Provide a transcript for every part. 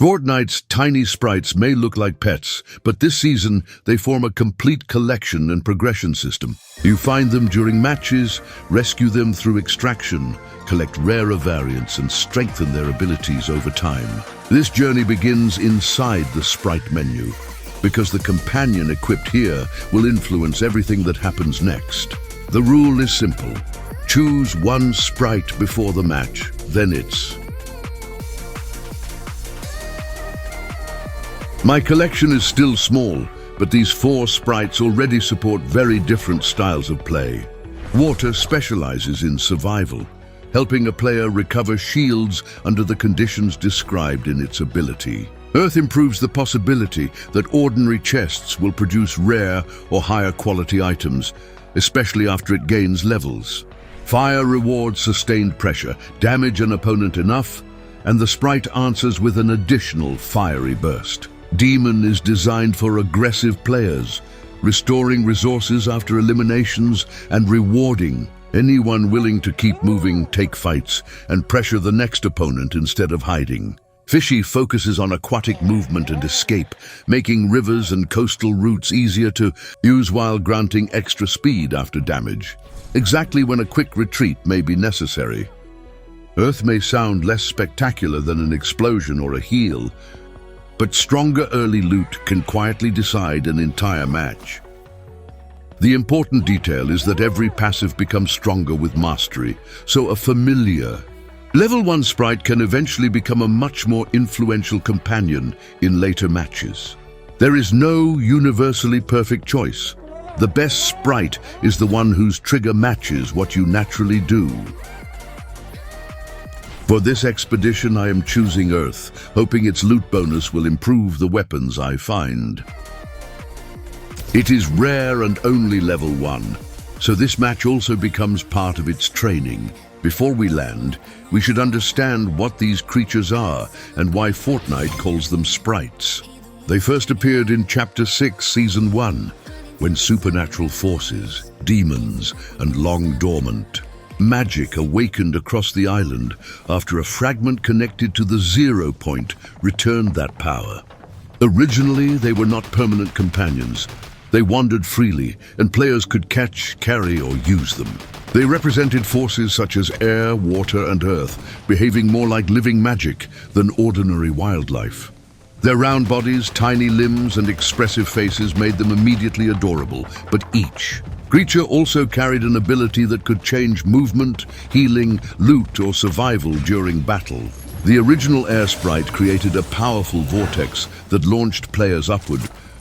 Fortnite's tiny sprites may look like pets, but this season they form a complete collection and progression system. You find them during matches, rescue them through extraction, collect rarer variants and strengthen their abilities over time. This journey begins inside the Sprite menu, because the companion equipped here will influence everything that happens next. The rule is simple. Choose one Sprite before the match, then it's. My collection is still small, but these 4 sprites already support very different styles of play. Water specializes in survival, helping a player recover shields under the conditions described in its ability. Earth improves the possibility that ordinary chests will produce rare or higher quality items, especially after it gains levels. Fire rewards sustained pressure, damage an opponent enough, and the sprite answers with an additional fiery burst. Demon is designed for aggressive players, restoring resources after eliminations and rewarding anyone willing to keep moving, take fights, and pressure the next opponent instead of hiding. Fishy focuses on aquatic movement and escape, making rivers and coastal routes easier to use while granting extra speed after damage, exactly when a quick retreat may be necessary. Earth may sound less spectacular than an explosion or a heal, but stronger early loot can quietly decide an entire match. The important detail is that every passive becomes stronger with mastery, so a familiar Level 1 Sprite can eventually become a much more influential companion in later matches. There is no universally perfect choice. The best Sprite is the one whose trigger matches what you naturally do. For this expedition, I am choosing Earth, hoping its loot bonus will improve the weapons I find. It is rare and only level 1, so this match also becomes part of its training. Before we land, we should understand what these creatures are and why Fortnite calls them sprites. They first appeared in Chapter 6, Season 1, when supernatural forces, demons, and long dormant magic awakened across the island after a fragment connected to the Zero Point returned that power. Originally, they were not permanent companions. They wandered freely, and players could catch, carry, or use them. They represented forces such as air, water, and earth, behaving more like living magic than ordinary wildlife. Their round bodies, tiny limbs, and expressive faces made them immediately adorable, but each creature also carried an ability that could change movement, healing, loot, or survival during battle. The original Air Sprite created a powerful vortex that launched players upward,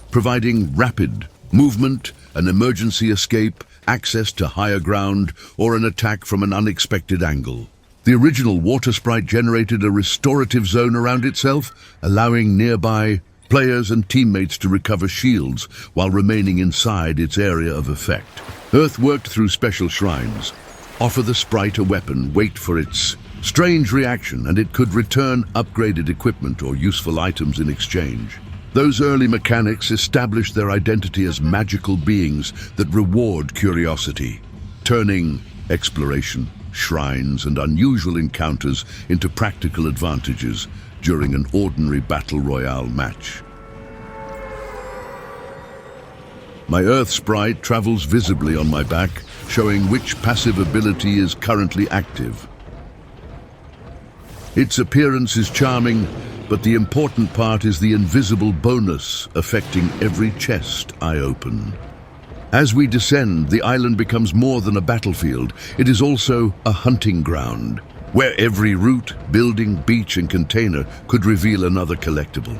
providing rapid movement, an emergency escape, access to higher ground, or an attack from an unexpected angle. The original Water Sprite generated a restorative zone around itself, allowing nearby players and teammates to recover shields while remaining inside its area of effect. Earth worked through special shrines. Offer the sprite a weapon, wait for its strange reaction, and it could return upgraded equipment or useful items in exchange. Those early mechanics established their identity as magical beings that reward curiosity, turning exploration, shrines, and unusual encounters into practical advantages during an ordinary battle royale match. My Earth Sprite travels visibly on my back, showing which passive ability is currently active. Its appearance is charming, but the important part is the invisible bonus affecting every chest I open. As we descend, the island becomes more than a battlefield. It is also a hunting ground, where every route, building, beach, and container could reveal another collectible.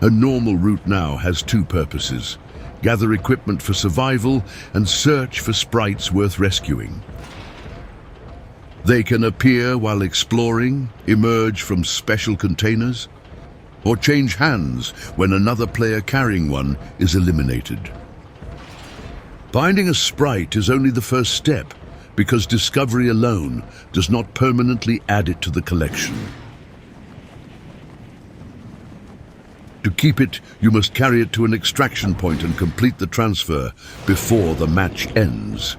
A normal route now has 2 purposes: gather equipment for survival and search for sprites worth rescuing. They can appear while exploring, emerge from special containers, or change hands when another player carrying one is eliminated. Finding a sprite is only the first step, because discovery alone does not permanently add it to the collection. To keep it, you must carry it to an extraction point and complete the transfer before the match ends.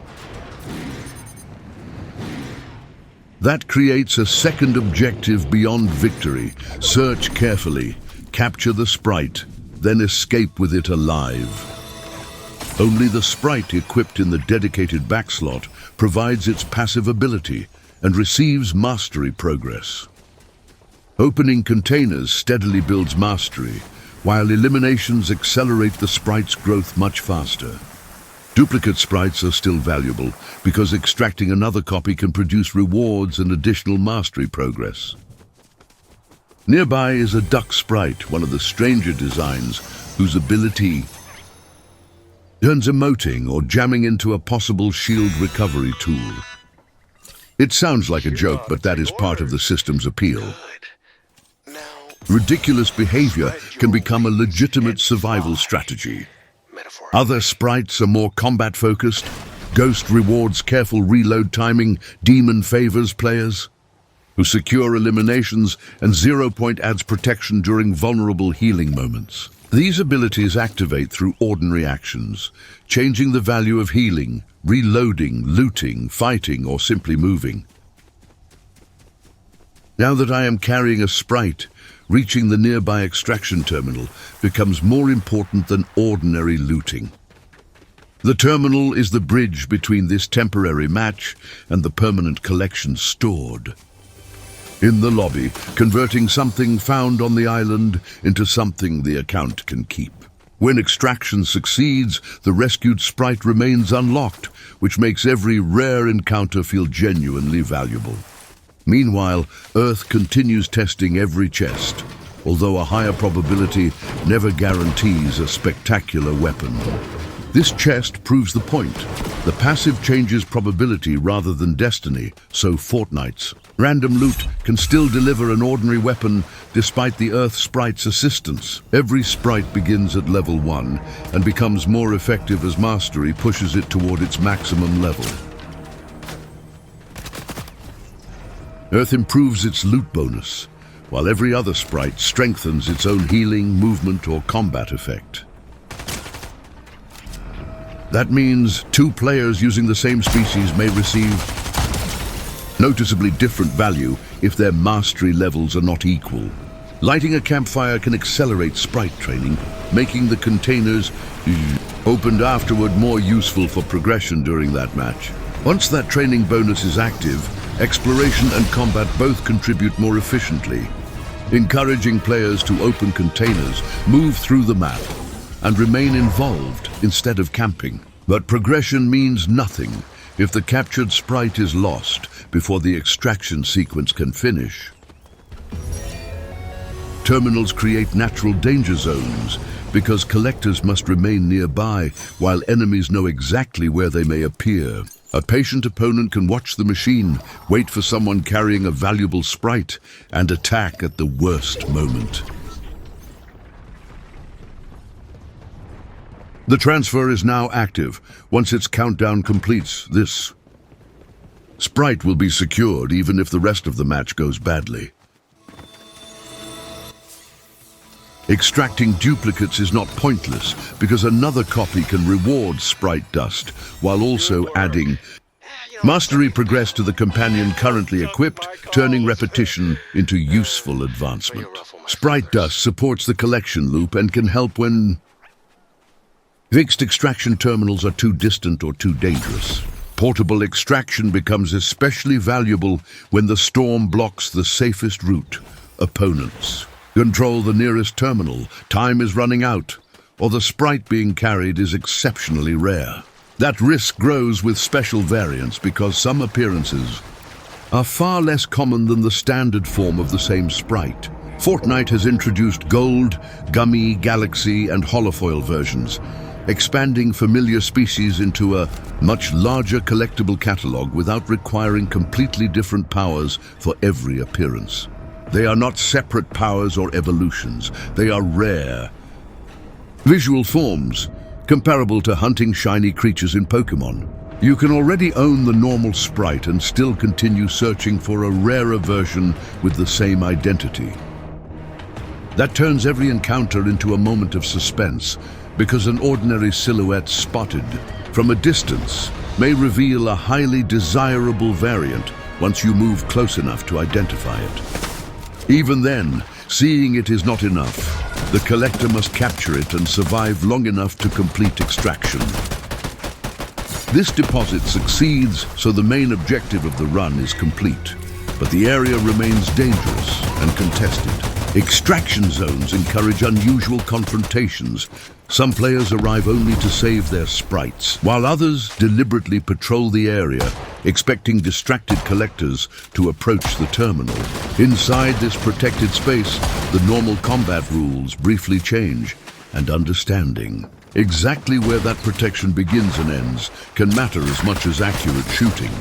That creates a second objective beyond victory. Search carefully, capture the sprite, then escape with it alive. Only the sprite equipped in the dedicated backslot provides its passive ability and receives mastery progress. Opening containers steadily builds mastery, while eliminations accelerate the sprite's growth much faster. Duplicate sprites are still valuable because extracting another copy can produce rewards and additional mastery progress. Nearby is a duck sprite, one of the stranger designs, whose ability turns emoting or jamming into a possible shield recovery tool. It sounds like a joke, but that is part of the system's appeal. Ridiculous behavior can become a legitimate survival strategy. Other sprites are more combat-focused. Ghost rewards careful reload timing, Demon favors players who secure eliminations, and Zero Point adds protection during vulnerable healing moments. These abilities activate through ordinary actions, changing the value of healing, reloading, looting, fighting, or simply moving. Now that I am carrying a sprite, reaching the nearby extraction terminal becomes more important than ordinary looting. The terminal is the bridge between this temporary match and the permanent collection stored in the lobby, converting something found on the island into something the account can keep. When extraction succeeds, the rescued sprite remains unlocked, which makes every rare encounter feel genuinely valuable. Meanwhile, Earth continues testing every chest, although a higher probability never guarantees a spectacular weapon. This chest proves the point. The passive changes probability rather than destiny, so Fortnite's random loot can still deliver an ordinary weapon despite the Earth Sprites' assistance. Every sprite begins at level 1 and becomes more effective as mastery pushes it toward its maximum level. Earth improves its loot bonus, while every other sprite strengthens its own healing, movement, or combat effect. That means 2 players using the same species may receive noticeably different value if their mastery levels are not equal. Lighting a campfire can accelerate sprite training, making the containers opened afterward more useful for progression during that match. Once that training bonus is active, exploration and combat both contribute more efficiently, encouraging players to open containers, move through the map, and remain involved instead of camping. But progression means nothing if the captured sprite is lost before the extraction sequence can finish. Terminals create natural danger zones because collectors must remain nearby while enemies know exactly where they may appear. A patient opponent can watch the machine, wait for someone carrying a valuable sprite, and attack at the worst moment. The transfer is now active. Once its countdown completes, this sprite will be secured even if the rest of the match goes badly. Extracting duplicates is not pointless because another copy can reward Sprite Dust while also adding mastery progress to the companion currently equipped, turning repetition into useful advancement. Sprite Dust supports the collection loop and can help when fixed extraction terminals are too distant or too dangerous. Portable extraction becomes especially valuable when the storm blocks the safest route, opponents. Control the nearest terminal, time is running out, or the sprite being carried is exceptionally rare. That risk grows with special variants because some appearances are far less common than the standard form of the same sprite. Fortnite has introduced Gold, Gummy, Galaxy, and Holofoil versions, expanding familiar species into a much larger collectible catalog without requiring completely different powers for every appearance. They are not separate powers or evolutions. They are rare visual forms, comparable to hunting shiny creatures in Pokemon. You can already own the normal sprite and still continue searching for a rarer version with the same identity. That turns every encounter into a moment of suspense, because an ordinary silhouette spotted from a distance may reveal a highly desirable variant once you move close enough to identify it. Even then, seeing it is not enough. The collector must capture it and survive long enough to complete extraction. This deposit succeeds, so the main objective of the run is complete. But the area remains dangerous and contested. Extraction zones encourage unusual confrontations. Some players arrive only to save their sprites, while others deliberately patrol the area, expecting distracted collectors to approach the terminal. Inside this protected space, the normal combat rules briefly change, and understanding exactly where that protection begins and ends can matter as much as accurate shooting.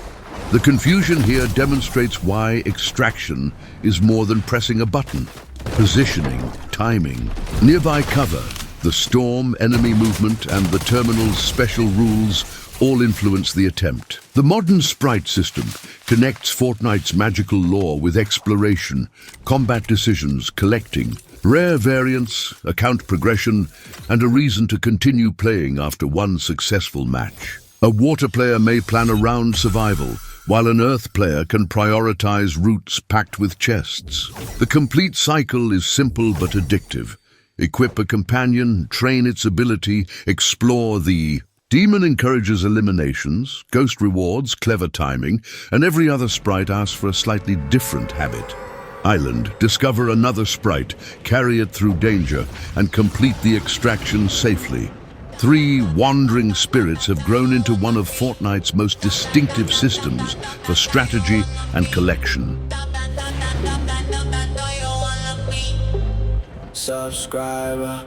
The confusion here demonstrates why extraction is more than pressing a button. Positioning, timing, nearby cover, the storm, enemy movement, and the terminal's special rules all influence the attempt. The modern Sprite system connects Fortnite's magical lore with exploration, combat decisions, collecting, rare variants, account progression, and a reason to continue playing after one successful match. A water player may plan around survival, while an Earth player can prioritize routes packed with chests. The complete cycle is simple but addictive. Equip a companion, train its ability, explore the Demon encourages eliminations, Ghost rewards, clever timing, and every other sprite asks for a slightly different habit. Island, discover another sprite, carry it through danger, and complete the extraction safely. 3 wandering spirits have grown into one of Fortnite's most distinctive systems for strategy and collection. Subscribe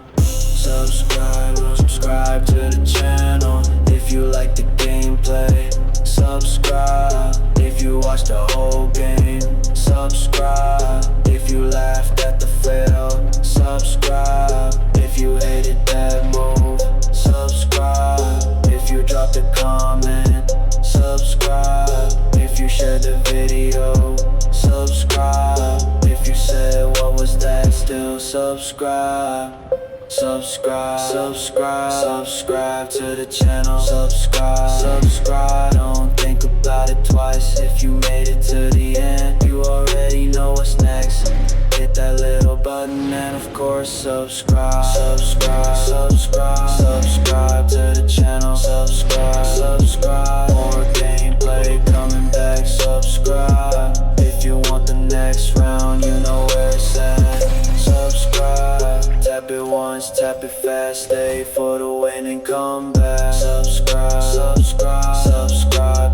to the channel if you like the gameplay. Subscribe if you watch the whole game. Subscribe if you laughed at the fail. Subscribe if you hated that move. Subscribe if you dropped a comment. Subscribe if you shared the video. Subscribe if you said what was that, still subscribe. Subscribe to the channel. Subscribe, don't think about it twice. If you made it to the end, you already know what's next. Hit that little button and of course subscribe. Subscribe to the channel. Subscribe, more gameplay coming back. Subscribe, if you want the next round, you know where it's at. Subscribe, tap it once, tap it fast, stay for the win and come back. Subscribe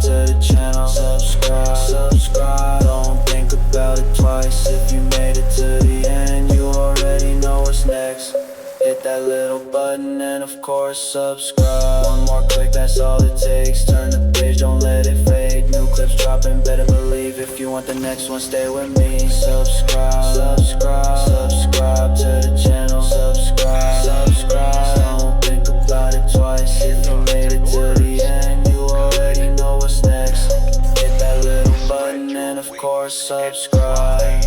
to the channel. Subscribe, don't think about it twice. If you made it to the end, you already know what's next. Hit that little button and of course subscribe. One more click, that's all it takes. Turn the page, don't let it fade. New clips dropping, better believe. If you want the next one, stay with me. Subscribe to the channel. Subscribe, don't think about it twice. If you made it to the end, you already know what's next. Hit that little button and of course subscribe.